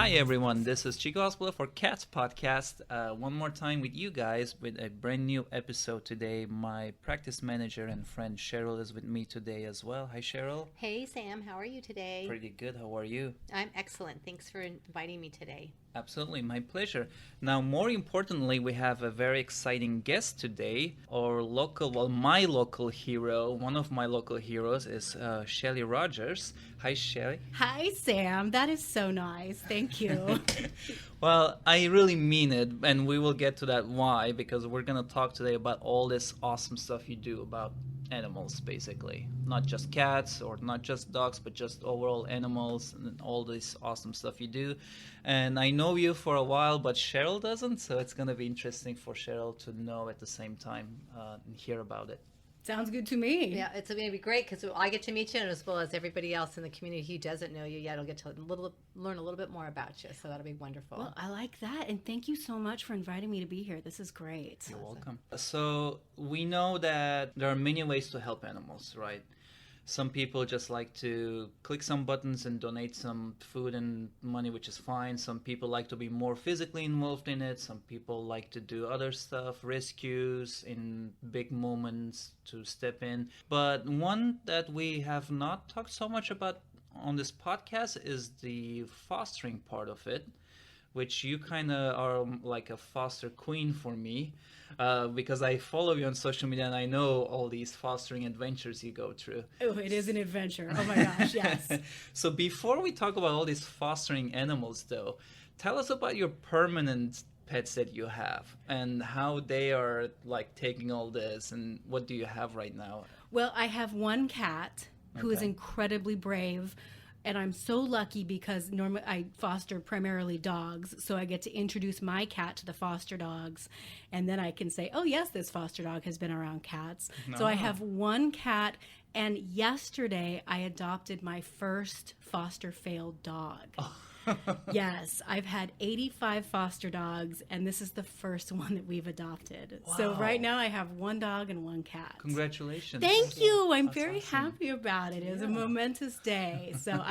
Hi everyone, this is Chico for Cats Podcast. One more time with you guys with a brand new episode today. My practice manager and friend Cheryl is with me today as well. Hi Cheryl. Hey Sam, how are you today? Pretty good. How are you? I'm excellent. Thanks for inviting me today. Absolutely, my pleasure. Now, more importantly, we have a very exciting guest today. My local hero, one of my local heroes is Shelly Rogers. Hi, Shelly. Hi, Sam. That is so nice. Thank you. Well, I really mean it, and we will get to that why, because we're going to talk today about all this awesome stuff you do about animals, basically. Not just cats or not just dogs, but just overall animals and all this awesome stuff you do. And I know you for a while, but Cheryl doesn't, so it's going to be interesting for Cheryl to know at the same time and hear about it. Sounds good to me. Yeah, it's going to be great because I get to meet you, and as well as everybody else in the community who doesn't know you yet, will get to learn a little bit more about you. So that'll be wonderful. Well, I like that. And thank you so much for inviting me to be here. This is great. You're welcome. So we know that there are many ways to help animals, right? Some people just like to click some buttons and donate some food and money, which is fine. Some people like to be more physically involved in it. Some people like to do other stuff, rescues in big moments to step in. But one that we have not talked so much about on this podcast is the fostering part of it, which you kind of are like a foster queen for me, because I follow you on social media and I know all these fostering adventures you go through. Oh, it is an adventure. Oh my gosh, yes. So before we talk about all these fostering animals though, tell us about your permanent pets that you have and how they are like taking all this, and what do you have right now? Well, I have one cat who is Okay. incredibly brave. And I'm so lucky because normally I foster primarily dogs. So I get to introduce my cat to the foster dogs. And then I can say, oh, yes, this foster dog has been around cats. So I have one cat. And yesterday I adopted my first foster failed dog. Yes, I've had 85 foster dogs, and this is the first one that we've adopted. So Wow. right now I have one dog and one cat. Congratulations. Thank you. I'm That's very awesome. happy about it. It was a momentous day. So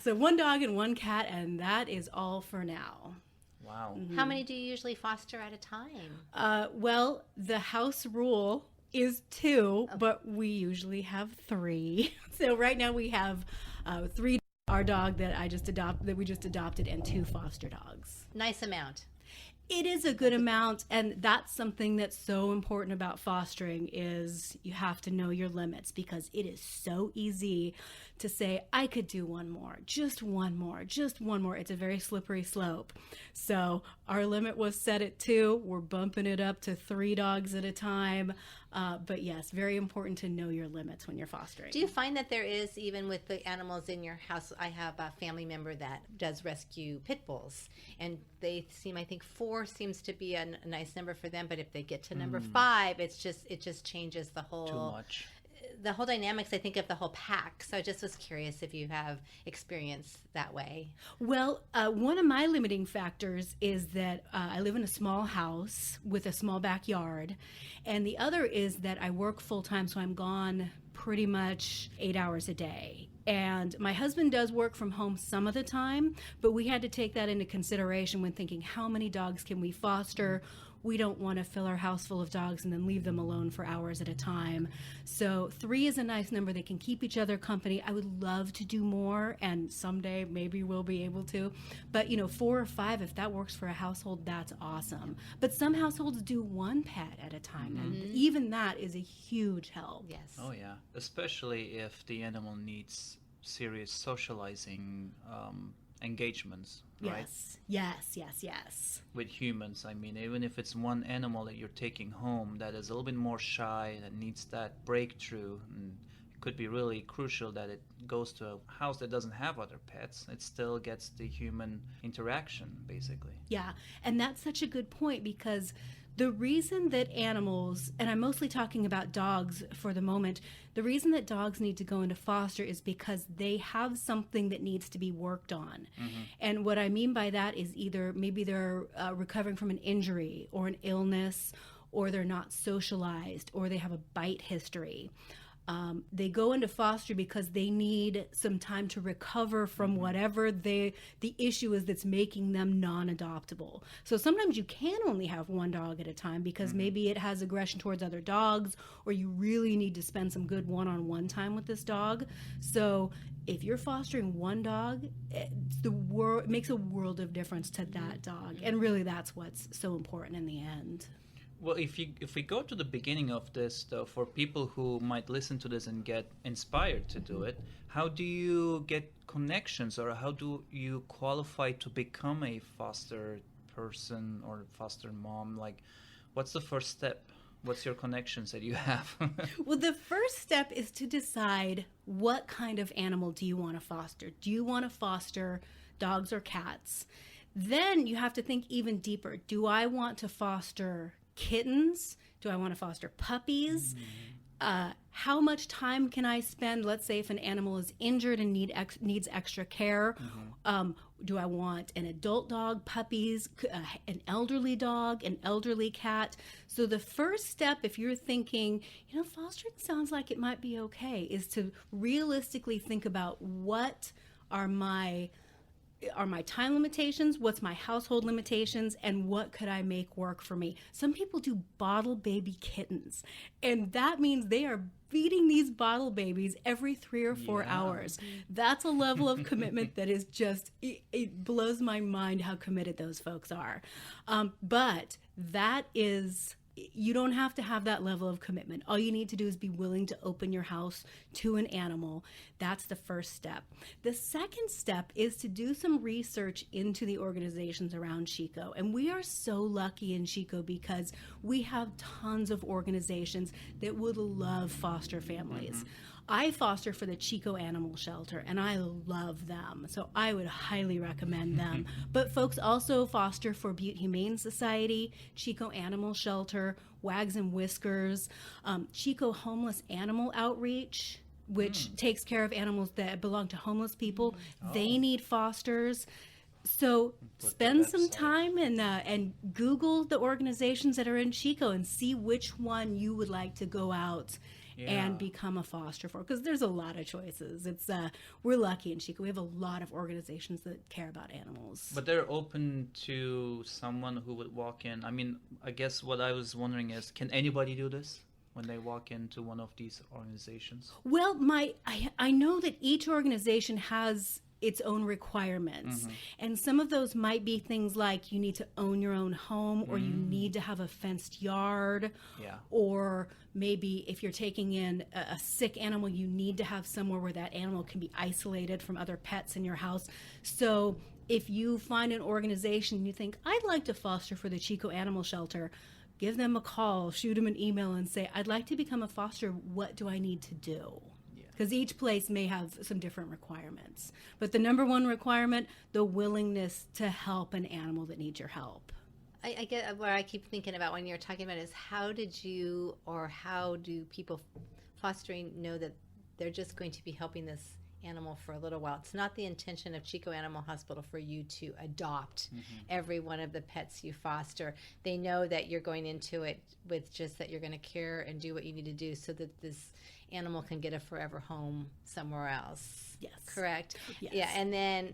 so one dog and one cat, and that is all for now. Wow. How many do you usually foster at a time? Well, the house rule is 2, but we usually have 3. So right now we have 3. Our dog that we just adopted, and 2 foster dogs. Nice amount. It is a good amount, and that's something that's so important about fostering is you have to know your limits, because it is so easy to say, I could do one more, just one more, just one more. It's a very slippery slope. So our limit was set at 2. We're bumping it up to 3 dogs at a time. But yes, very important to know your limits when you're fostering. Do you find that there is, even with the animals in your house, I have a family member that does rescue pit bulls, and they seem, I think 4 seems to be a nice number for them, but if they get to number 5, it just changes the whole... Too much. The whole dynamics, I think, of the whole pack. So I just was curious if you have experience that way. Well, one of my limiting factors is that I live in a small house with a small backyard. And the other is that I work full time, so I'm gone pretty much 8 hours a day. And my husband does work from home some of the time, but we had to take that into consideration when thinking, how many dogs can we foster? We don't want to fill our house full of dogs and then leave them alone for hours at a time. So 3 is a nice number. They can keep each other company. I would love to do more, and someday maybe we'll be able to. But 4 or 5, if that works for a household, that's awesome. But some households do 1 pet at a time, and even that is a huge help. Yes. Oh yeah, especially if the animal needs serious socializing engagements, right? Yes. With humans, I mean, even if it's one animal that you're taking home that is a little bit more shy, that needs that breakthrough, and it could be really crucial that it goes to a house that doesn't have other pets. It still gets the human interaction, basically. Yeah, and that's such a good point, because the reason that animals, and I'm mostly talking about dogs for the moment, the reason that dogs need to go into foster is because they have something that needs to be worked on. And what I mean by that is either maybe they're recovering from an injury or an illness, or they're not socialized, or they have a bite history. They go into foster because they need some time to recover from whatever the issue is that's making them non-adoptable. So sometimes you can only have one dog at a time because maybe it has aggression towards other dogs, or you really need to spend some good one-on-one time with this dog. So if you're fostering one dog, it makes a world of difference to that dog. And really that's what's so important in the end. Well, if we go to the beginning of this, though, for people who might listen to this and get inspired to do it, how do you get connections, or how do you qualify to become a foster person or foster mom? Like, what's the first step? What's your connections that you have? Well, the first step is to decide what kind of animal do you want to foster. Do you want to foster dogs or cats? Then you have to think even deeper. Do I want to foster kittens? Do I want to foster puppies? How much time can I spend? Let's say if an animal is injured and needs extra care. Do I want an adult dog, puppies, an elderly dog, an elderly cat? So the first step, if you're thinking, fostering sounds like it might be okay, is to realistically think about what are my time limitations, what's my household limitations, and what could I make work for me. Some people do bottle baby kittens, and that means they are feeding these bottle babies every 3 or 4 hours. That's a level of commitment that is just, it blows my mind how committed those folks are. But that is... You don't have to have that level of commitment. All you need to do is be willing to open your house to an animal. That's the first step. The second step is to do some research into the organizations around Chico. And we are so lucky in Chico because we have tons of organizations that would love foster families. I foster for the Chico Animal Shelter, and I love them, so I would highly recommend them. But folks also foster for Butte Humane Society, Chico Animal Shelter, Wags and Whiskers, Chico Homeless Animal Outreach, which takes care of animals that belong to homeless people. They need fosters. So spend some time and Google the organizations that are in Chico and see which one you would like to go out and become a foster for, because there's a lot of choices. It's we're lucky in Chico. We have a lot of organizations that care about animals. But they're open to someone who would walk in. I mean, I guess what I was wondering is, can anybody do this when they walk into one of these organizations? Well, I know that each organization has its own requirements. And some of those might be things like you need to own your own home, or you need to have a fenced yard, or maybe if you're taking in a sick animal, you need to have somewhere where that animal can be isolated from other pets in your house. So if you find an organization and you think, I'd like to foster for the Chico Animal Shelter, give them a call, shoot them an email and say, I'd like to become a foster. What do I need to do? Because each place may have some different requirements. But the number one requirement, the willingness to help an animal that needs your help. I get what I keep thinking about when you're talking about is how do people fostering know that they're just going to be helping this animal for a little while? It's not the intention of Chico Animal Hospital for you to adopt every one of the pets you foster. They know that you're going into it with just that you're going to care and do what you need to do so that this animal can get a forever home somewhere else. Yes. Correct? Yes. Yeah,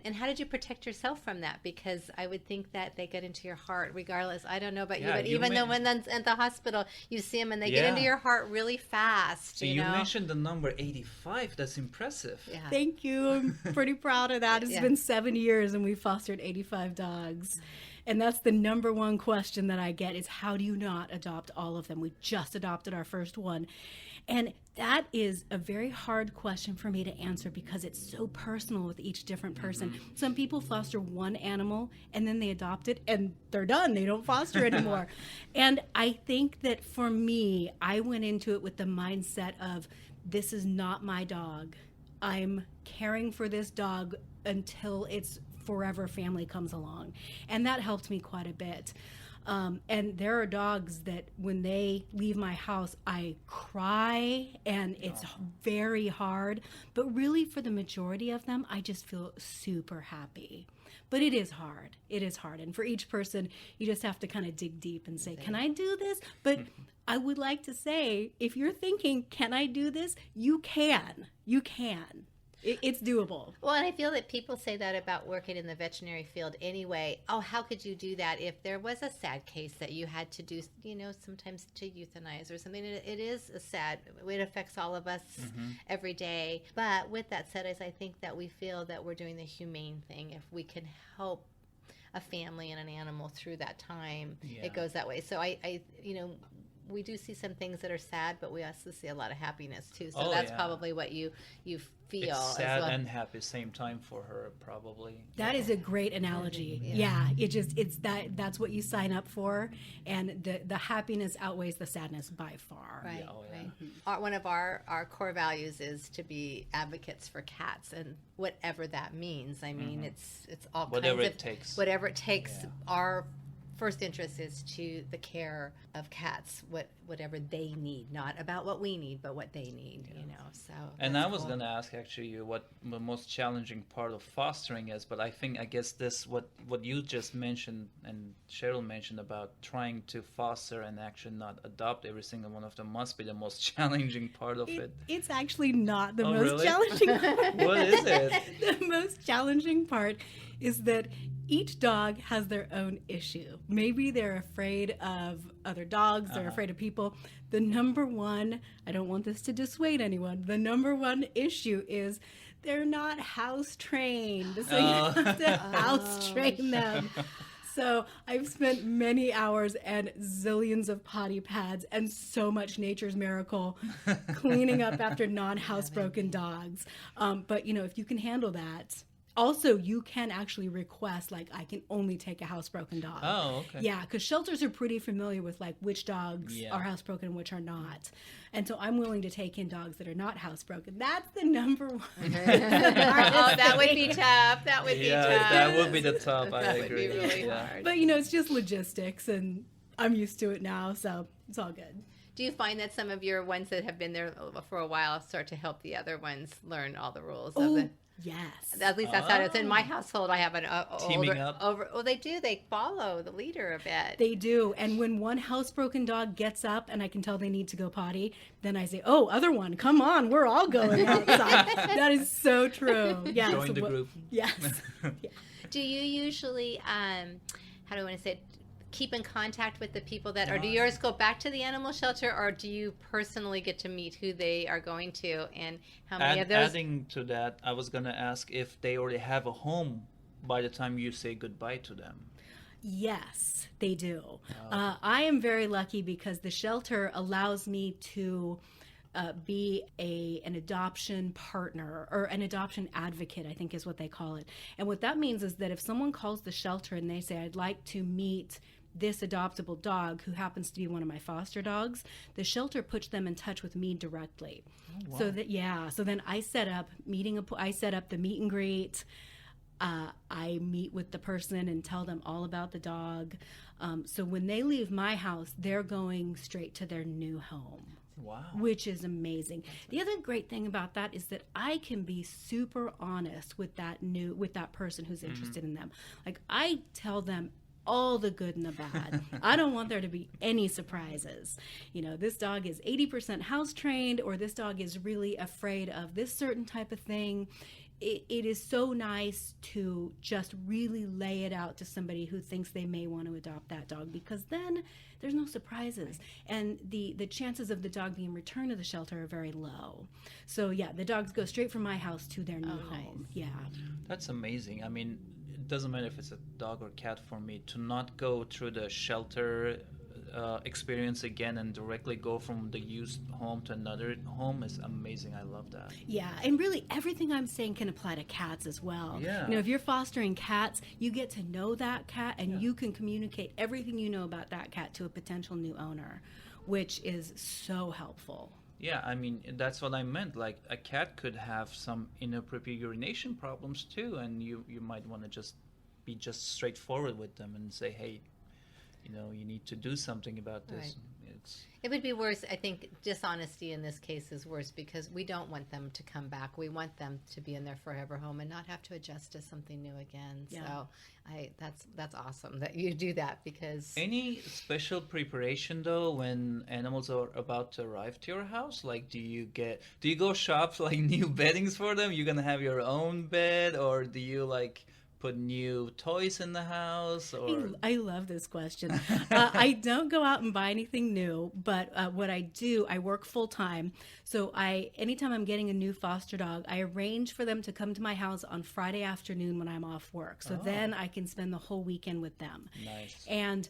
and how did you protect yourself from that? Because I would think that they get into your heart regardless. I don't know about you, but even though when they're at the hospital, you see them and they get into your heart really fast. So you mentioned the number 85. That's impressive. Yeah. Thank you. I'm pretty proud of that. It's been 7 years and we've fostered 85 dogs. And that's the number one question that I get is, how do you not adopt all of them? We just adopted our first one. And that is a very hard question for me to answer because it's so personal with each different person. Some people foster one animal and then they adopt it and they're done. They don't foster anymore. And I think that for me, I went into it with the mindset of, this is not my dog. I'm caring for this dog until its forever family comes along. And that helped me quite a bit. And there are dogs that when they leave my house, I cry and it's very hard. But really for the majority of them, I just feel super happy. But it is hard. It is hard. And for each person, you just have to kind of dig deep and say, can I do this? But I would like to say, if you're thinking, can I do this? You can. You can. It's doable. Well, and I feel that people say that about working in the veterinary field anyway. Oh, how could you do that if there was a sad case that you had to do, sometimes to euthanize or something? It is a sad, it affects all of us every day. But with that said, I think that we feel that we're doing the humane thing. If we can help a family and an animal through that time, it goes that way. So I we do see some things that are sad, but we also see a lot of happiness too. So that's probably what you feel. It's sad and happy same time for her, probably. That is a great analogy. That's what you sign up for, and the happiness outweighs the sadness by far. Right. Right. One of our core values is to be advocates for cats, and whatever that means. I mean, it's all whatever kinds it takes. Whatever it takes. Our first interest is to the care of cats, whatever they need, not about what we need, but what they need, so. And I was going to ask actually you what the most challenging part of fostering is, but I guess this, what you just mentioned and Cheryl mentioned about trying to foster and actually not adopt every single one of them must be the most challenging part of it. It's actually not the most really? challenging part. What is it? The most challenging part is that each dog has their own issue. Maybe they're afraid of other dogs, they're afraid of people. The number one, I don't want this to dissuade anyone, the number one issue is they're not house trained. So you have to house train them. So I've spent many hours and zillions of potty pads and so much Nature's Miracle cleaning up after non-housebroken dogs. But if you can handle that. Also, you can actually request, I can only take a housebroken dog. Oh, okay. Yeah, because shelters are pretty familiar with, which dogs are housebroken and which are not. And so I'm willing to take in dogs that are not housebroken. That's the number one. That would be tough. That would be tough. That would be the top, I that agree. Would be really hard. But, it's just logistics, and I'm used to it now, so it's all good. Do you find that some of your ones that have been there for a while start to help the other ones learn all the rules of the... Yes. At least that's how it's in my household. I have an teaming up. Well, they do. They follow the leader a bit. They do. And when one housebroken dog gets up and I can tell they need to go potty, then I say, "Oh, other one, come on, we're all going outside." That is so true. Yeah. Join the group. Yes. Yeah. Do you usually, how do I want to say it, keep in contact with the people that, or do yours go back to the animal shelter, or do you personally get to meet who they are going to, and how many of those? Adding to that, I was going to ask if they already have a home by the time you say goodbye to them. Yes, they do. I am very lucky because the shelter allows me to be an adoption partner or an adoption advocate, I think is what they call it. And what that means is that if someone calls the shelter and they say, "I'd like to meet this adoptable dog who happens to be one of my foster dogs," the shelter puts them in touch with me directly. Oh, wow. So then I set up the meet and greet. I meet with the person and tell them all about the dog. So when they leave my house, they're going straight to their new home. Wow. Which is amazing. The other great thing about that is that I can be super honest with that person who's interested in them. I tell them all the good and the bad. I don't want there to be any surprises. This dog is 80% house trained, or this dog is really afraid of this certain type of thing. It is so nice to just really lay it out to somebody who thinks they may want to adopt that dog, because then there's no surprises. And the chances of the dog being returned to the shelter are very low. So yeah, the dogs go straight from my house to their new home. Nice. Yeah. That's amazing. I mean, it doesn't matter if it's a dog or cat for me to not go through the shelter experience again and directly go from the used home to another home is amazing. I love that. Yeah, and really everything I'm saying can apply to cats as well. Yeah. If you're fostering cats, you get to know that cat, and you can communicate everything you know about that cat to a potential new owner, which is so helpful. Yeah, I mean, that's what I meant. A cat could have some inappropriate urination problems too, and you might want to just be straightforward with them and say, "Hey, you need to do something about this. Right. It's It would be worse. I think dishonesty in this case is worse because we don't want them to come back. We want them to be in their forever home and not have to adjust to something new again. Yeah. So that's awesome that you do that because any special preparation though when animals are about to arrive to your house? Like, do you go shop like new beddings for them? You're gonna have your own bed, or do you like put new toys in the house? Or I love this question. I don't go out and buy anything new, but what I do, I work full time. So anytime I'm getting a new foster dog, I arrange for them to come to my house on Friday afternoon when I'm off work. So then I can spend the whole weekend with them. Nice. And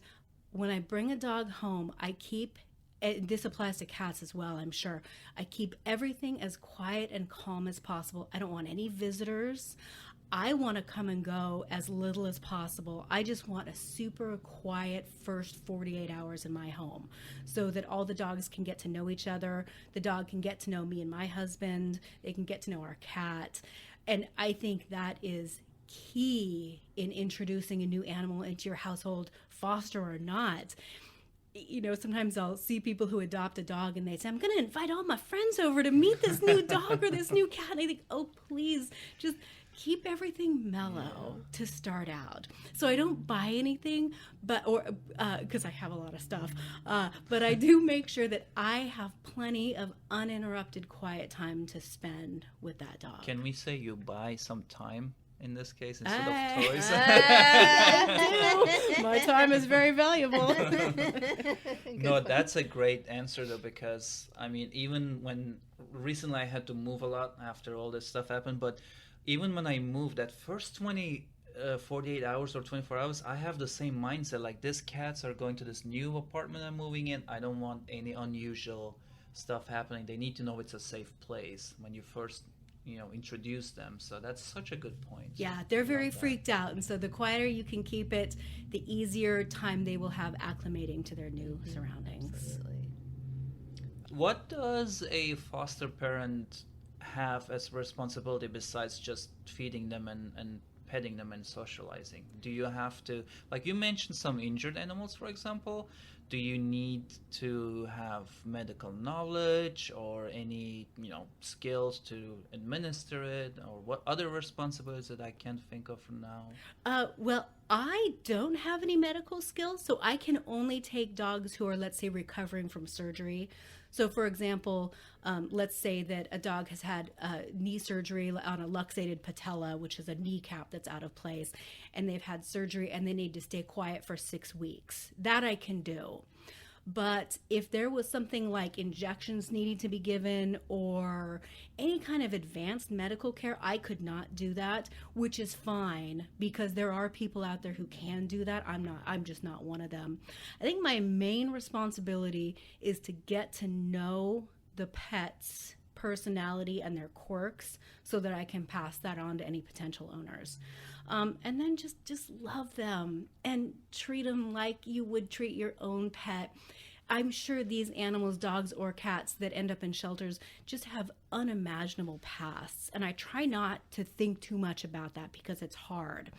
when I bring a dog home, I keep, this applies to cats as well, I'm sure, I keep everything as quiet and calm as possible. I don't want any visitors. I want to come and go as little as possible. I just want a super quiet first 48 hours in my home so that all the dogs can get to know each other. The dog can get to know me and my husband. They can get to know our cat. And I think that is key in introducing a new animal into your household, foster or not. Sometimes I'll see people who adopt a dog and they say, I'm going to invite all my friends over to meet this new dog or this new cat. And I think, oh, please, just keep everything mellow to start out. So I don't buy anything, because I have a lot of stuff, but I do make sure that I have plenty of uninterrupted quiet time to spend with that dog. Can we say you buy some time in this case instead of toys? My time is very valuable. No, that's a great answer though, because I mean, even when recently I had to move a lot after all this stuff happened, but even when I moved, that first 48 hours or 24 hours, I have the same mindset. Like, these cats are going to this new apartment I'm moving in. I don't want any unusual stuff happening. They need to know it's a safe place when you first, introduce them. So that's such a good point. Yeah, they're very freaked out. And so the quieter you can keep it, the easier time they will have acclimating to their new surroundings. Absolutely. What does a foster parent have as responsibility besides just feeding them and petting them and socializing? Do you have to, like you mentioned some injured animals, for example, do you need to have medical knowledge or any, skills to administer it, or what other responsibilities that I can't think of for now? Well, I don't have any medical skills, so I can only take dogs who are, let's say, recovering from surgery. So, for example, let's say that a dog has had knee surgery on a luxated patella, which is a kneecap that's out of place, and they've had surgery and they need to stay quiet for 6 weeks. That I can do. But if there was something like injections needing to be given or any kind of advanced medical care, I could not do that, which is fine because there are people out there who can do that. I'm just not one of them. I think my main responsibility is to get to know the pet's personality and their quirks so that I can pass that on to any potential owners. And then just love them and treat them like you would treat your own pet. I'm sure these animals, dogs or cats that end up in shelters, just have unimaginable pasts. And I try not to think too much about that because it's hard.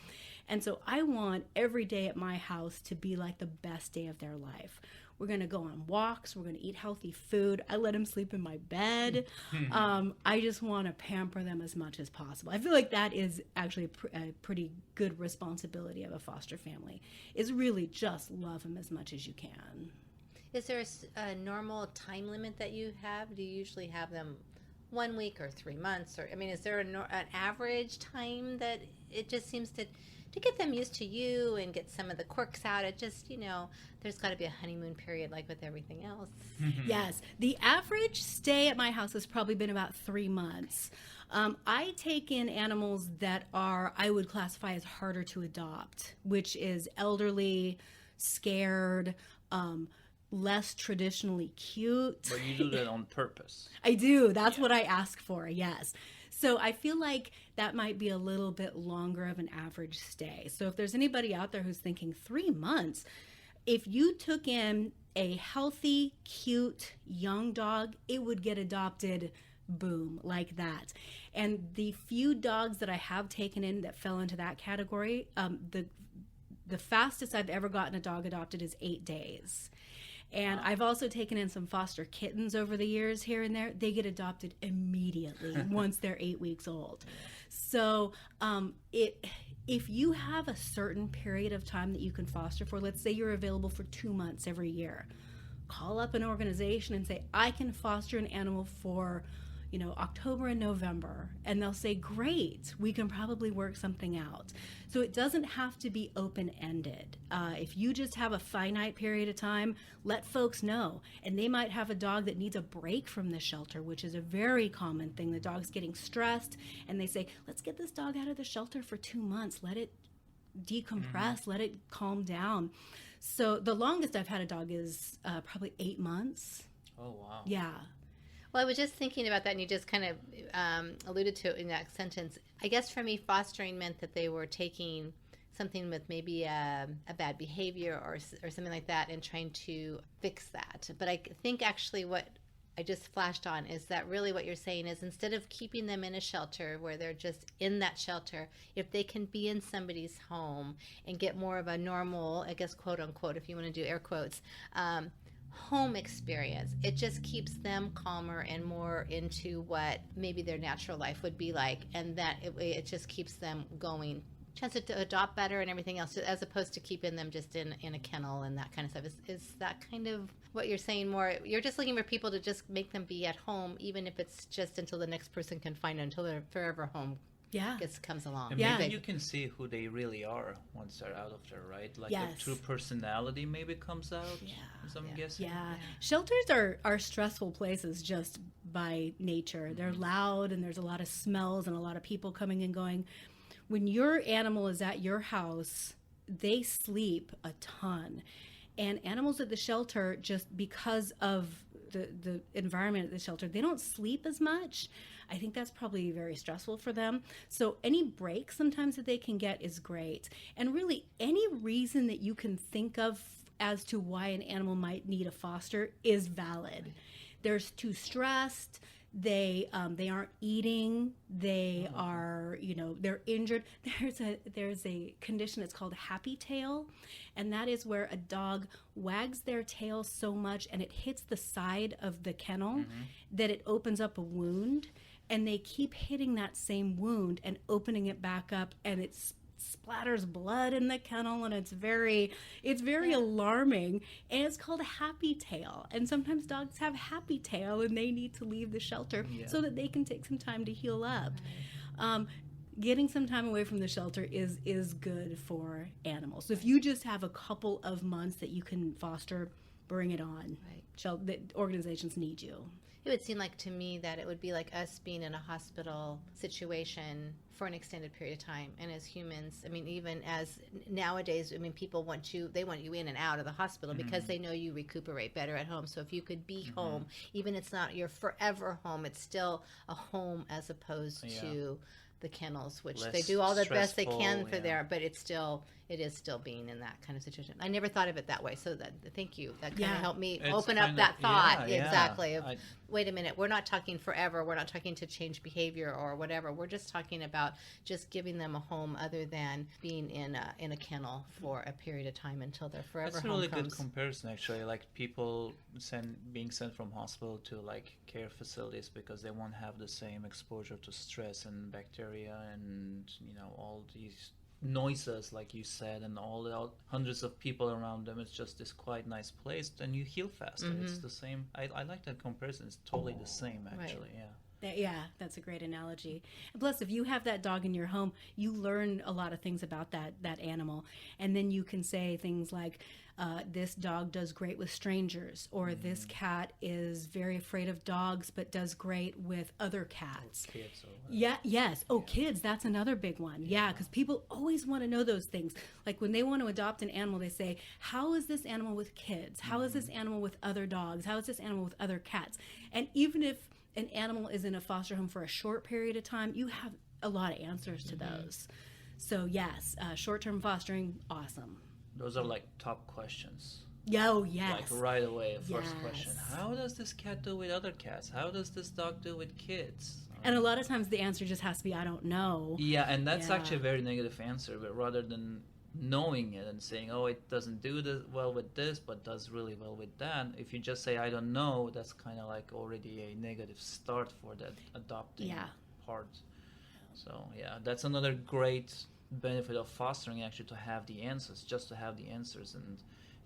And so I want every day at my house to be like the best day of their life. We're going to go on walks. We're going to eat healthy food. I let them sleep in my bed. I just want to pamper them as much as possible. I feel like that is actually a pretty good responsibility of a foster family, is really just love them as much as you can. Is there a normal time limit that you have? Do you usually have them 1 week or 3 months? Or, I mean, is there an average time that it just seems to get them used to you and get some of the quirks out? It just, there's got to be a honeymoon period like with everything else. Yes. The average stay at my house has probably been about 3 months. I take in animals that I would classify as harder to adopt, which is elderly, scared, less traditionally cute. But you do that on purpose. I do. That's what I ask for, yes. So I feel like that might be a little bit longer of an average stay. So if there's anybody out there who's thinking 3 months, if you took in a healthy, cute, young dog, it would get adopted, boom, like that. And the few dogs that I have taken in that fell into that category, the fastest I've ever gotten a dog adopted is 8 days. And I've also taken in some foster kittens over the years here and there. They get adopted immediately once they're 8 weeks old. So if you have a certain period of time that you can foster for, let's say you're available for 2 months every year, call up an organization and say, I can foster an animal for October and November, and they'll say, great, we can probably work something out. So it doesn't have to be open-ended. If you just have a finite period of time, let folks know. And they might have a dog that needs a break from the shelter, which is a very common thing. The dog's getting stressed, and they say, let's get this dog out of the shelter for 2 months. Let it decompress, let it calm down. So the longest I've had a dog is probably 8 months. Oh, wow. Yeah. Well, I was just thinking about that, and you just kind of alluded to it in that sentence. I guess for me, fostering meant that they were taking something with maybe a bad behavior or something like that and trying to fix that. But I think actually what I just flashed on is that really what you're saying is instead of keeping them in a shelter where they're just in that shelter, if they can be in somebody's home and get more of a normal, I guess, quote unquote, if you want to do air quotes, home experience, it just keeps them calmer and more into what maybe their natural life would be like, and that it just keeps them going, chance to adopt better and everything else, as opposed to keeping them just in a kennel and that kind of stuff. Is that kind of what you're saying? More, you're just looking for people to just make them be at home, even if it's just until the next person can find it, until their forever home comes along. And maybe you can see who they really are once they're out of there, right? Like the true personality maybe comes out, as I'm guessing. Yeah. Shelters are stressful places just by nature. They're loud, and there's a lot of smells and a lot of people coming and going. When your animal is at your house, they sleep a ton. And animals at the shelter, just because of the environment at the shelter, they don't sleep as much. I think that's probably very stressful for them. So any break sometimes that they can get is great. And really, any reason that you can think of as to why an animal might need a foster is valid. They're too stressed. They aren't eating. They are, they're injured. There's a condition that's called happy tail, and that is where a dog wags their tail so much and it hits the side of the kennel that it opens up a wound, and they keep hitting that same wound and opening it back up, and it splatters blood in the kennel, and it's very alarming, and it's called a happy tail. And sometimes dogs have happy tail and they need to leave the shelter so that they can take some time to heal up. Getting some time away from the shelter is good for animals. So if you just have a couple of months that you can foster, bring it on. The organizations need you. It would seem like to me that it would be like us being in a hospital situation for an extended period of time. And as humans, I mean, even as nowadays, I mean, people want you in and out of the hospital because they know you recuperate better at home. So if you could be home, even it's not your forever home, it's still a home as opposed to the kennels, which they do all the best they can for there, but it is still being in that kind of situation. I never thought of it that way, so thank you. That kind of helped me open up that thought. Exactly. Wait a minute, we're not talking forever. We're not talking to change behavior or whatever. We're just talking about just giving them a home other than being in a kennel for a period of time until their forever home comes. That's a really good comparison, actually. Like people being sent from hospital to like care facilities because they won't have the same exposure to stress and bacteria and all these noises, like you said, and all the hundreds of people around them. It's just this quite nice place, and you heal faster. It's the same. I like that comparison. It's totally the same, actually. Yeah, that's a great analogy. And plus, if you have that dog in your home, you learn a lot of things about that animal, and then you can say things like, this dog does great with strangers, or this cat is very afraid of dogs but does great with other cats. Kids, kids, that's another big one. Because people always want to know those things. Like when they want to adopt an animal, they say, how is this animal with kids? How is this animal with other dogs? How is this animal with other cats? And even if an animal is in a foster home for a short period of time, you have a lot of answers to those. So yes, short-term fostering, awesome. Those are like top questions. Oh, yes. Like right away, first question. How does this cat do with other cats? How does this dog do with kids? And a lot of times the answer just has to be, I don't know. Yeah, and that's actually a very negative answer. But rather than knowing it and saying, oh, it doesn't do this well with this, but does really well with that. If you just say, I don't know, that's kind of like already a negative start for that adopting part. So yeah, that's another great benefit of fostering, actually, to have the answers, just to have the answers and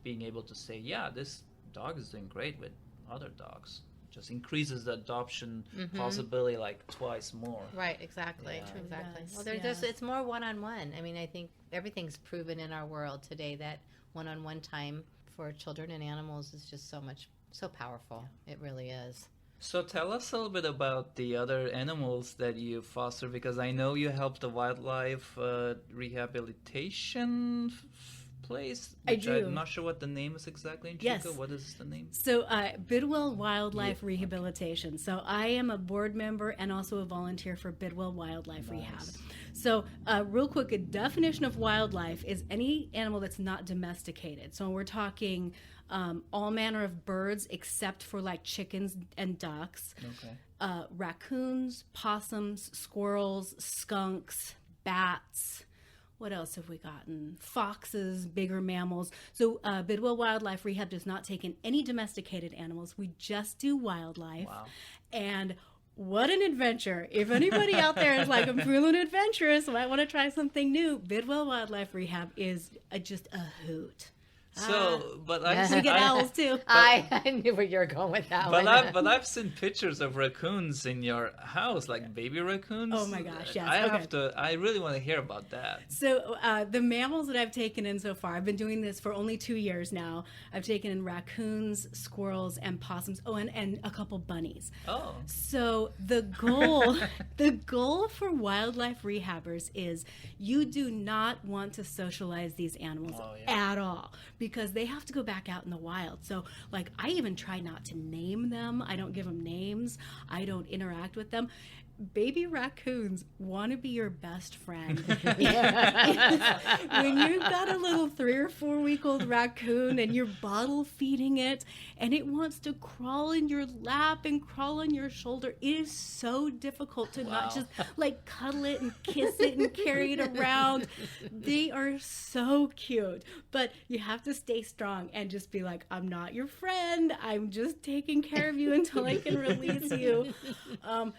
being able to say, yeah, this dog is doing great with other dogs. Just increases the adoption possibility like twice more. Right, exactly. Yeah. True, exactly. Yes, Well, there's it's more one-on-one. I mean, I think everything's proven in our world today that one-on-one time for children and animals is just so powerful. It really is. So tell us a little bit about the other animals that you foster, because I know you help the wildlife rehabilitation place. I do. I'm not sure what the name is exactly in Chico. Yes. What is the name? So Bidwell Wildlife Rehabilitation. So I am a board member and also a volunteer for Bidwell Wildlife Rehab. So real quick, a definition of wildlife is any animal that's not domesticated. So we're talking all manner of birds except for like chickens and ducks, raccoons, possums, squirrels, skunks, bats. What else have we gotten? Foxes, bigger mammals. So Bidwell Wildlife Rehab does not take in any domesticated animals. We just do wildlife. Wow. And what an adventure. If anybody out there is like, I'm feeling adventurous, might want to try something new, Bidwell Wildlife Rehab is just a hoot. So, but We get owls too. I knew where you were going with that one. But I've seen pictures of raccoons in your house, like baby raccoons. Oh my gosh, yes. I really want to hear about that. So the mammals that I've taken in so far, I've been doing this for only 2 years now. I've taken in raccoons, squirrels, and possums. Oh, and a couple bunnies. Oh. So the goal for wildlife rehabbers is you do not want to socialize these animals at all, because they have to go back out in the wild. So like I even try not to name them. I don't give them names. I don't interact with them. Baby raccoons want to be your best friend. When you've got a little 3 or 4 week old raccoon and you're bottle feeding it and it wants to crawl in your lap and crawl on your shoulder, it is so difficult to not just like cuddle it and kiss it and carry it around. They are so cute, but you have to stay strong and just be like, I'm not your friend. I'm just taking care of you until I can release you.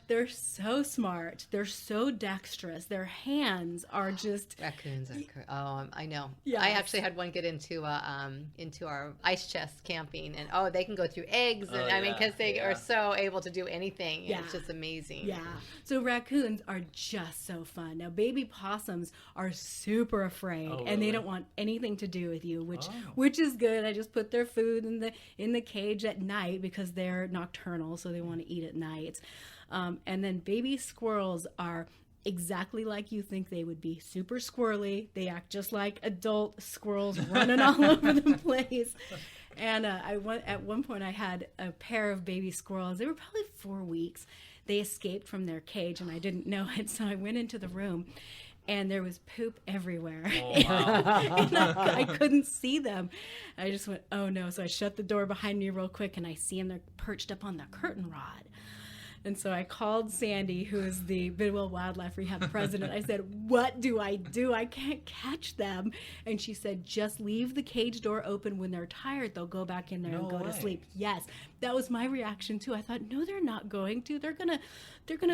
They're so smart. They're so dexterous. Their hands are just Raccoons are I know. Yes. I actually had one get into our ice chest camping, and they can go through eggs, and I mean, because they are so able to do anything. Yeah. It's just amazing. Yeah. So raccoons are just so fun. Now baby possums are super afraid and they don't want anything to do with you, which is good. I just put their food in the cage at night because they're nocturnal, so they want to eat at night. And then baby squirrels are exactly like you think they would be, super squirrely. They act just like adult squirrels running all over the place. And at one point I had a pair of baby squirrels. They were probably 4 weeks. They escaped from their cage and I didn't know it. So I went into the room and there was poop everywhere. Oh, wow. And I couldn't see them. I just went, oh no. So I shut the door behind me real quick and I see them. They're perched up on the curtain rod. And so I called Sandy, who is the Bidwell Wildlife Rehab president. I said, what do? I can't catch them. And she said, just leave the cage door open. When they're tired, they'll go back in there and go to sleep. Yes. That was my reaction too. I thought, no, they're not going to. They're gonna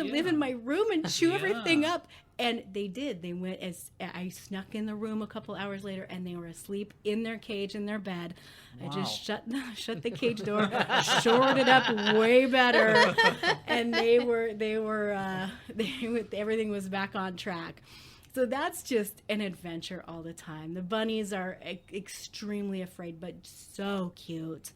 live in my room and chew everything up. And they did. They went I snuck in the room a couple hours later and they were asleep in their cage in their bed. Wow. I just shut the cage door, shored it up way better, and everything was back on track. So that's just an adventure all the time. The bunnies are extremely afraid, but so cute.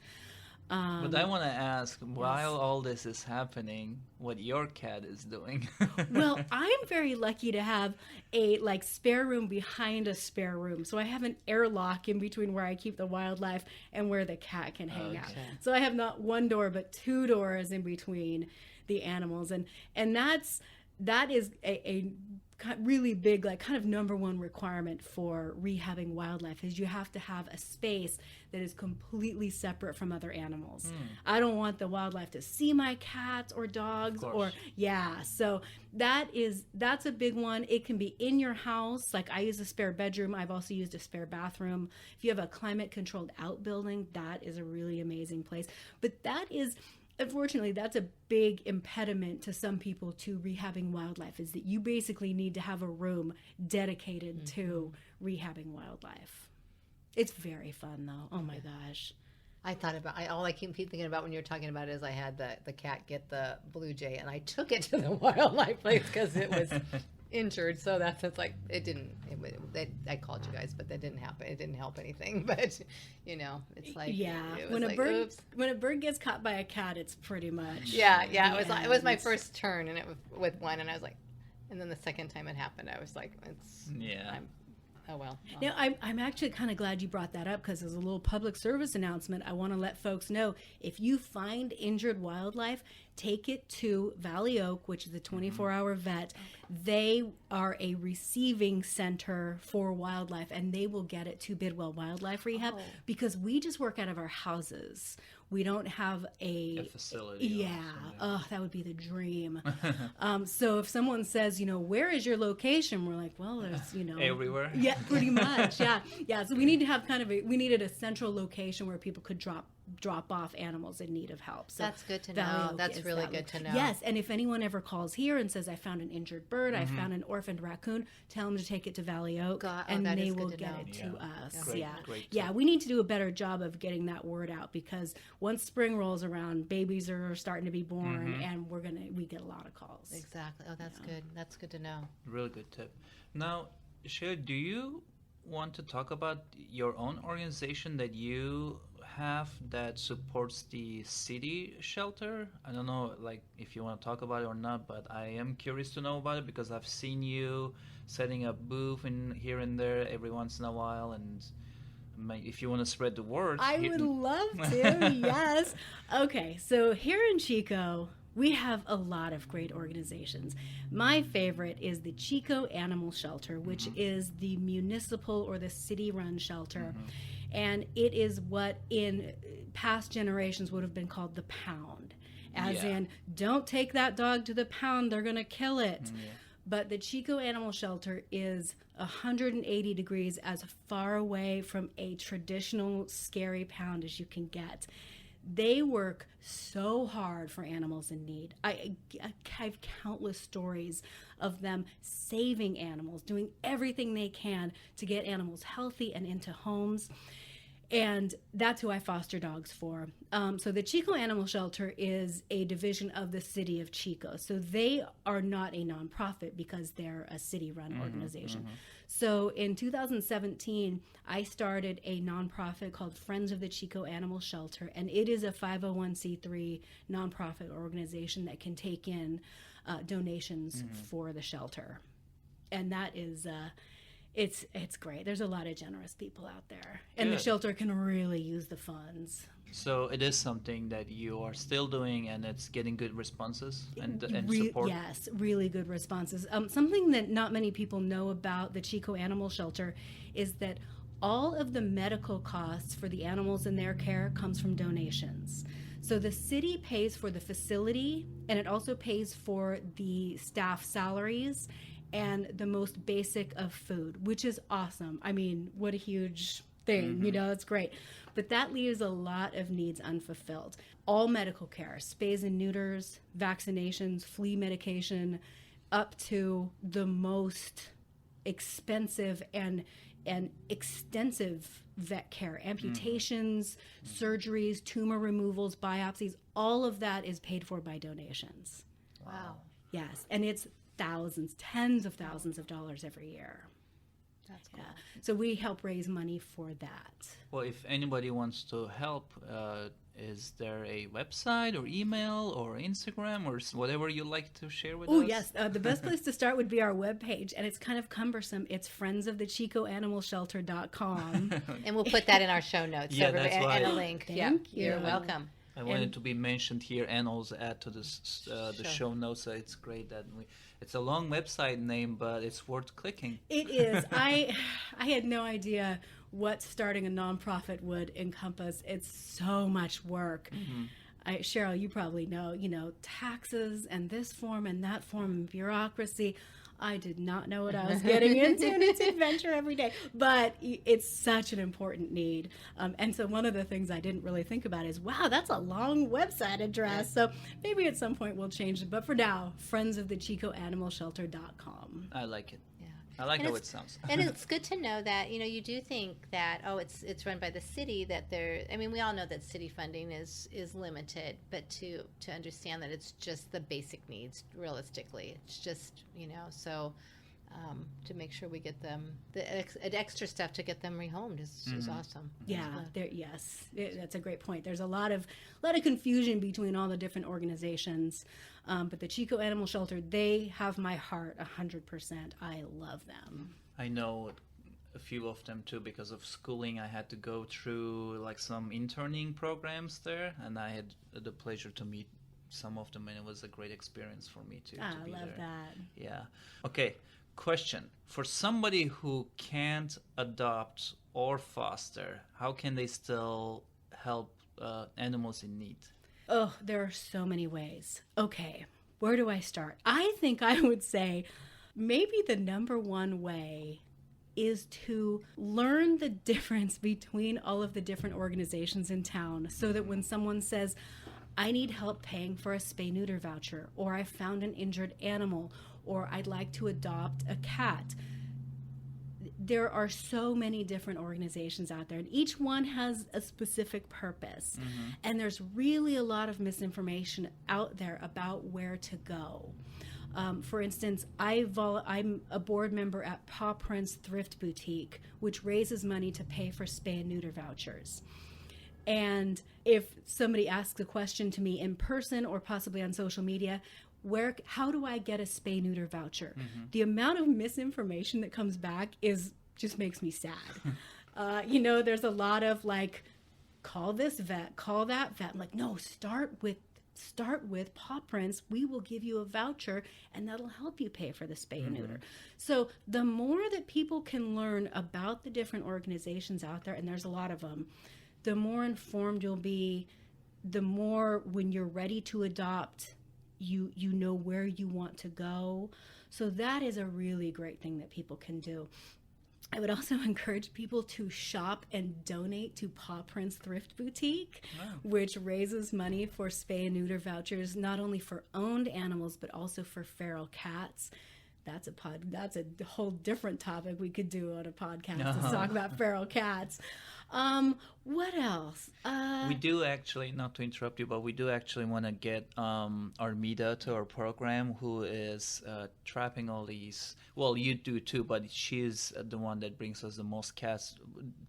But I want to ask, while all this is happening, what your cat is doing. Well, I'm very lucky to have a spare room behind a spare room. So I have an airlock in between where I keep the wildlife and where the cat can hang out. So I have not one door, but 2 doors in between the animals. And that is a really big, like kind of number one requirement for rehabbing wildlife is you have to have a space that is completely separate from other animals. I don't want the wildlife to see my cats or dogs or so that's a big one. It can be in your house. Like I use a spare bedroom. I've also used a spare bathroom. If you have a climate controlled outbuilding, that is a really amazing place. But that is, unfortunately, that's a big impediment to some people to rehabbing wildlife, is that you basically need to have a room dedicated to rehabbing wildlife. It's very fun, though. Oh, my gosh. All I keep thinking about when you're talking about it is I had the cat get the blue jay, and I took it to the wildlife place because it was injured. So I called you guys, but that didn't happen. It didn't help anything. But it's like when a bird gets caught by a cat, it's pretty much It was my first turn, and it was with one, and I was like, and then the second time it happened, I was like, oh well. Now, I'm actually kind of glad you brought that up, because as a little public service announcement, I want to let folks know, if you find injured wildlife, take it to Valley Oak, which is a 24-hour vet. They are a receiving center for wildlife, and they will get it to Bidwell Wildlife Rehab, because we just work out of our houses. We don't have a facility. Yeah. Oh, that would be the dream. So if someone says, where is your location? We're like, well, there's, everywhere. Yeah, pretty much. Yeah. Yeah. So we need to have we needed a central location where people could drop off animals in need of help. So that's good to know. That's really good to know. Yes. And if anyone ever calls here and says, I found an injured bird, I found an orphaned raccoon, tell them to take it to Valley Oak, and they will get it to us. Great. We need to do a better job of getting that word out, because once spring rolls around, babies are starting to be born, and we get a lot of calls. Exactly. Oh, that's good. That's good to know. Really good tip. Now, Shelly, do you want to talk about your own organization that you have that supports the city shelter? I don't know, like, if you want to talk about it or not, but I am curious to know about it, because I've seen you setting up booth in here and there every once in a while, and if you want to spread the word. I would love to. Yes. Okay, so here in Chico, we have a lot of great organizations. My favorite is the Chico Animal Shelter, which is the municipal or the city-run shelter. And it is what in past generations would have been called the pound. As in, don't take that dog to the pound, they're going to kill it. But the Chico Animal Shelter is 180 degrees as far away from a traditional scary pound as you can get. They work so hard for animals in need. I have countless stories of them saving animals, doing everything they can to get animals healthy and into homes. And that's who I foster dogs for. So the Chico Animal Shelter is a division of the city of Chico. So they are not a nonprofit because they're a city-run organization. So in 2017, I started a nonprofit called Friends of the Chico Animal Shelter, and it is a 501c3 nonprofit organization that can take in donations for the shelter. And that is... It's great. There's a lot of generous people out there. And the shelter can really use the funds. So it is something that you are still doing, and it's getting good responses and support? Yes, really good responses. Something that not many people know about the Chico Animal Shelter is that all of the medical costs for the animals in their care comes from donations. So the city pays for the facility, and it also pays for the staff salaries and the most basic of food, which is awesome. I mean, what a huge thing, it's great. But that leaves a lot of needs unfulfilled. All medical care, spays and neuters, vaccinations, flea medication, up to the most expensive and extensive vet care, amputations, surgeries, tumor removals, biopsies, all of that is paid for by donations. Wow. Yes, and it's thousands, tens of thousands of dollars every year. That's cool. Yeah. So we help raise money for that. Well, if anybody wants to help, is there a website or email or Instagram or whatever you like to share with us? Oh, yes. The best place to start would be our webpage, and it's kind of cumbersome. It's friendsofthechicoanimalshelter.com. And we'll put that in our show notes. Yeah, that's why. And a link. Thank you. You're welcome. I wanted to be mentioned here and also add to this the show notes. So it's great that It's a long website name, but it's worth clicking. It is. I had no idea what starting a nonprofit would encompass. It's so much work. Cheryl, you probably know, taxes and this form and that form and bureaucracy. I did not know what I was getting into, and it's an adventure every day. But it's such an important need. And so one of the things I didn't really think about is, wow, that's a long website address. So maybe at some point we'll change it. But for now, friendsofthechicoanimalshelter.com. I like it. Yeah. I like And how it it's- sounds. And it's good to know that, you do think that, it's run by the city, that we all know that city funding is limited, but to understand that it's just the basic needs, realistically. It's just, so to make sure we get them, the extra stuff to get them rehomed is awesome. Yeah, that's a great point. There's a lot of confusion between all the different organizations, but the Chico Animal Shelter, they have my heart 100%. I love them. I know a few of them too because of schooling. I had to go through like some interning programs there, and I had the pleasure to meet some of them, and it was a great experience for me too. I to be love there. that. Yeah. Okay. Question: for somebody who can't adopt or foster, how can they still help animals in need? Oh, there are so many ways. Okay, where do I start? I think I would say maybe the number one way is to learn the difference between all of the different organizations in town, so that when someone says, I need help paying for a spay-neuter voucher, or I found an injured animal, or I'd like to adopt a cat. There are so many different organizations out there, and each one has a specific purpose. And there's really a lot of misinformation out there about where to go. For instance, I'm a board member at Paw Prints Thrift Boutique, which raises money to pay for spay and neuter vouchers. And if somebody asks a question to me in person or possibly on social media, how do I get a spay neuter voucher? The amount of misinformation that comes back just makes me sad. There's a lot of like, call this vet, call that vet. I'm like, no, start with Paw Prints. We will give you a voucher, and that'll help you pay for the spay and neuter. So the more that people can learn about the different organizations out there, and there's a lot of them, the more informed you'll be, the more when you're ready to adopt, you know where you want to go. So that is a really great thing that people can do. I would also encourage people to shop and donate to Paw Prints Thrift Boutique, which raises money for spay and neuter vouchers, not only for owned animals, but also for feral cats. That's a whole different topic we could do on a podcast to talk about feral cats. What else? We do actually, not to interrupt you, but we do actually want to get Armida to our program, who is trapping all these. Well, you do too, but she's the one that brings us the most cats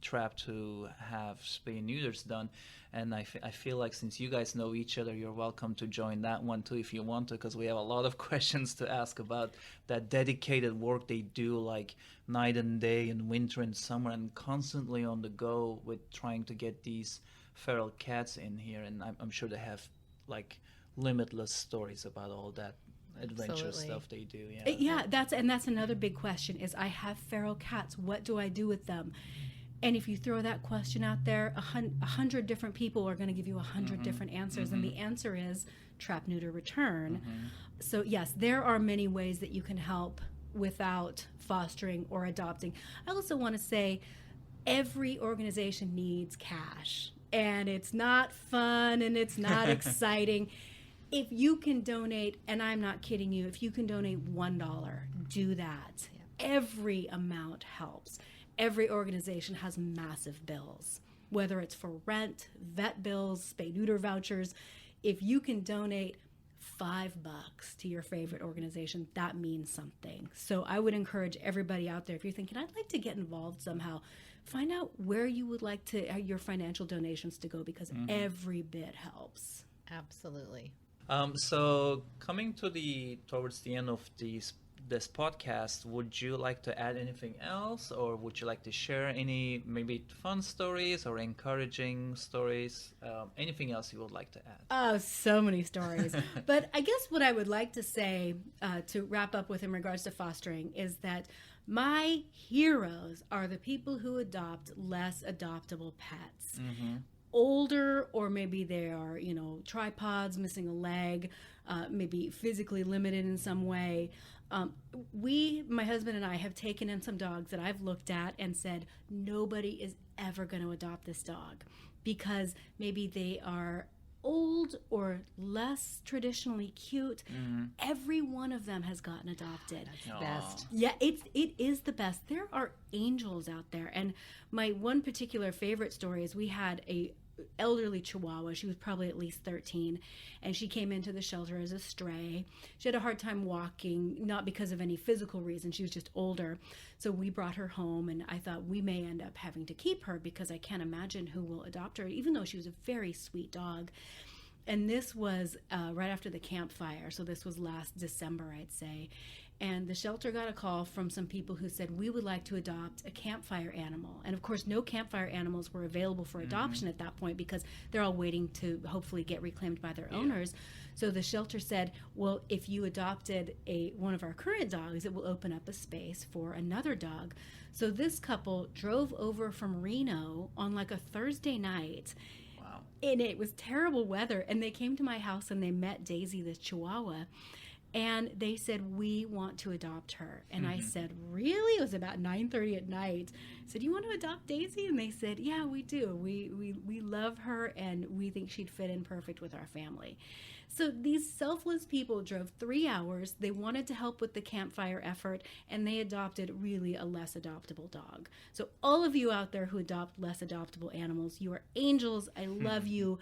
trapped to have spay and neuters done. And I feel like since you guys know each other, you're welcome to join that one too if you want to, because we have a lot of questions to ask about that dedicated work they do, like night and day in winter and summer, and constantly on the go with trying to get these feral cats in here. And I'm sure they have like limitless stories about all that adventure Absolutely. stuff they do. Yeah, that's another big question is, I have feral cats. What do I do with them? And if you throw that question out there, 100 different people are going to give you 100 different answers. And the answer is trap, neuter, return. So yes, there are many ways that you can help without fostering or adopting. I also want to say every organization needs cash. And it's not fun and it's not exciting. If you can donate, and I'm not kidding you, if you can donate $1, do that. Every amount helps. Every organization has massive bills, whether it's for rent, vet bills, spay-neuter vouchers. If you can donate $5 to your favorite organization, that means something. So I would encourage everybody out there, if you're thinking, I'd like to get involved somehow, find out where you would like to your financial donations to go, because every bit helps. Absolutely. So coming towards the end of this podcast, would you like to add anything else, or would you like to share any maybe fun stories or encouraging stories? Anything else you would like to add? Oh, so many stories. But I guess what I would like to say to wrap up with in regards to fostering is that my heroes are the people who adopt less adoptable pets. Mm-hmm. Older, or maybe they are, tripods, missing a leg, maybe physically limited in some way. My husband and I, have taken in some dogs that I've looked at and said, nobody is ever going to adopt this dog because maybe they are old or less traditionally cute. Mm-hmm. Every one of them has gotten adopted. That's the best. Yeah, it is the best. There are angels out there. And my one particular favorite story is we had a elderly Chihuahua. She was probably at least 13, and she came into the shelter as a stray. She had a hard time walking, not because of any physical reason. She was just older. So we brought her home, and I thought we may end up having to keep her because I can't imagine who will adopt her, even though she was a very sweet dog. And this was right after the campfire. So this was last December, I'd say. And the shelter got a call from some people who said, we would like to adopt a campfire animal. And of course, no campfire animals were available for adoption at that point because they're all waiting to hopefully get reclaimed by their owners. So the shelter said, well, if you adopted one of our current dogs, it will open up a space for another dog. So this couple drove over from Reno on like a Thursday night. Wow. And it was terrible weather. And they came to my house and they met Daisy, the Chihuahua. And they said, we want to adopt her. And I said, really? It was about 9:30 at night. I said, you want to adopt Daisy? And they said, yeah, we do. We love her, and we think she'd fit in perfect with our family. So these selfless people drove 3 hours. They wanted to help with the campfire effort, and they adopted really a less adoptable dog. So all of you out there who adopt less adoptable animals, you are angels. I love you.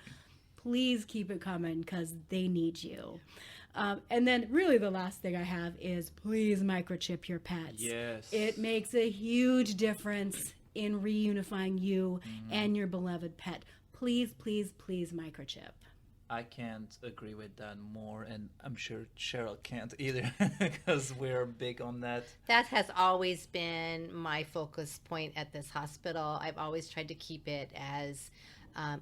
Please keep it coming because they need you. And then really the last thing I have is please microchip your pets. Yes. It makes a huge difference in reunifying you and your beloved pet. Please, please, please microchip. I can't agree with that more, and I'm sure Cheryl can't either because we're big on that. That has always been my focus point at this hospital. I've always tried to keep it as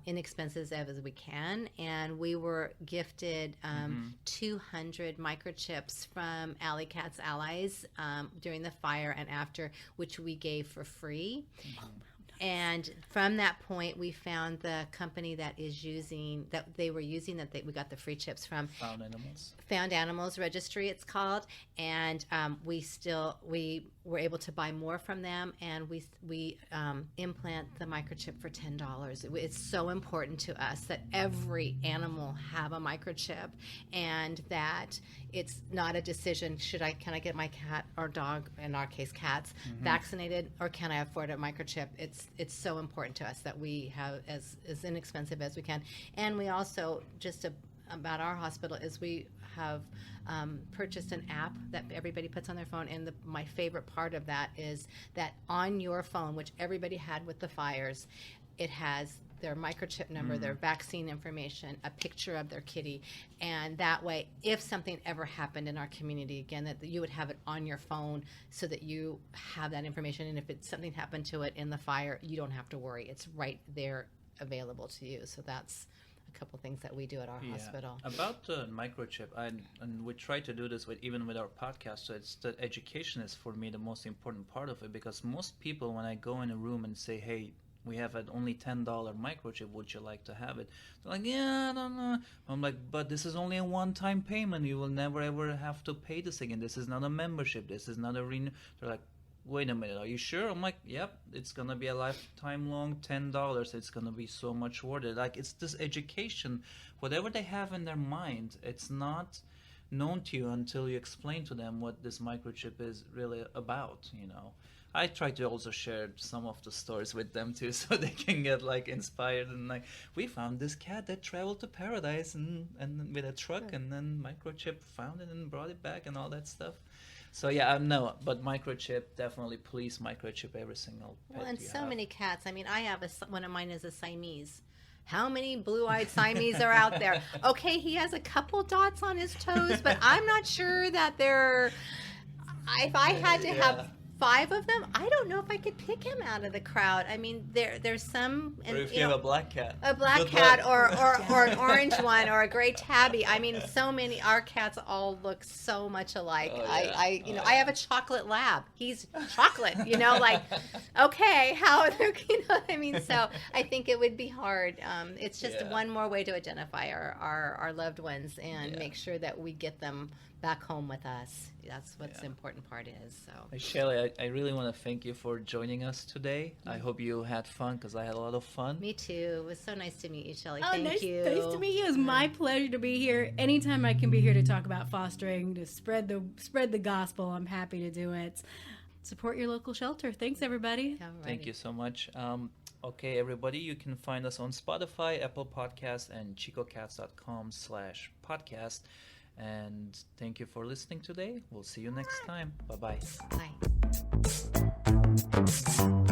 inexpensive as we can, and we were gifted 200 microchips from Alley Cats Allies during the fire and after, which we gave for free. And from that point, we found the company that we got the free chips from. Found Animals Registry, it's called, and we were able to buy more from them, and we implant the microchip for $10. It's so important to us that every animal have a microchip, and that it's not a decision, can I get my cat or dog, in our case cats, vaccinated, or can I afford a microchip? It's so important to us that we have as inexpensive as we can. And we also, about our hospital, is we have purchased an app that everybody puts on their phone, and my favorite part of that is that on your phone, which everybody had with the fires, it has their microchip number, their vaccine information, a picture of their kitty, and that way, if something ever happened in our community, again, that you would have it on your phone so that you have that information, and if something happened to it in the fire, you don't have to worry. It's right there available to you. So that's a couple things that we do at our hospital. About the microchip, and we try to do this even with our podcast, so it's the education is for me the most important part of it, because most people, when I go in a room and say, hey, we have an only $10 microchip, would you like to have it? They're like, yeah, I don't know. I'm like, but this is only a one-time payment. You will never ever have to pay this again. This is not a membership. This is not a renew. They're like, wait a minute, are you sure? I'm like, yep, it's going to be a lifetime long $10. It's going to be so much worth it. Like, it's this education. Whatever they have in their mind, it's not known to you until you explain to them what this microchip is really about, I try to also share some of the stories with them too, so they can get inspired, and we found this cat that traveled to paradise and with a truck, and then microchip found it and brought it back and all that stuff. So yeah, no, but microchip, definitely, please microchip every single pet. Well, and so many cats. I mean, I have one of mine is a Siamese. How many blue-eyed Siamese are out there? Okay, he has a couple dots on his toes, but I'm not sure that they're if I had to have 5 of them, I don't know if I could pick him out of the crowd. I mean, there's some. Or if you have a black cat. A black Good cat luck. or an orange one or a gray tabby. I mean, so many. Our cats all look so much alike. Oh, yeah. I have a chocolate lab. He's chocolate. Like, okay, how you know what I mean? So I think it would be hard. It's just one more way to identify our loved ones and make sure that we get them back home with us. That's what the important part is. So, Hey, Shelly, I really want to thank you for joining us today. I hope you had fun because I had a lot of fun. me too. It was so nice to meet you, Shelly. Oh, Thank you. Nice to meet you. It was my pleasure to be here. Anytime I can be here to talk about fostering, to spread the gospel, I'm happy to do it. Support your local shelter. Thanks, everybody. Alrighty. Thank you so much. Okay, everybody, you can find us on Spotify, Apple Podcasts, and chicocats.com/podcast. And thank you for listening today. We'll see you next time. Bye-bye. Bye.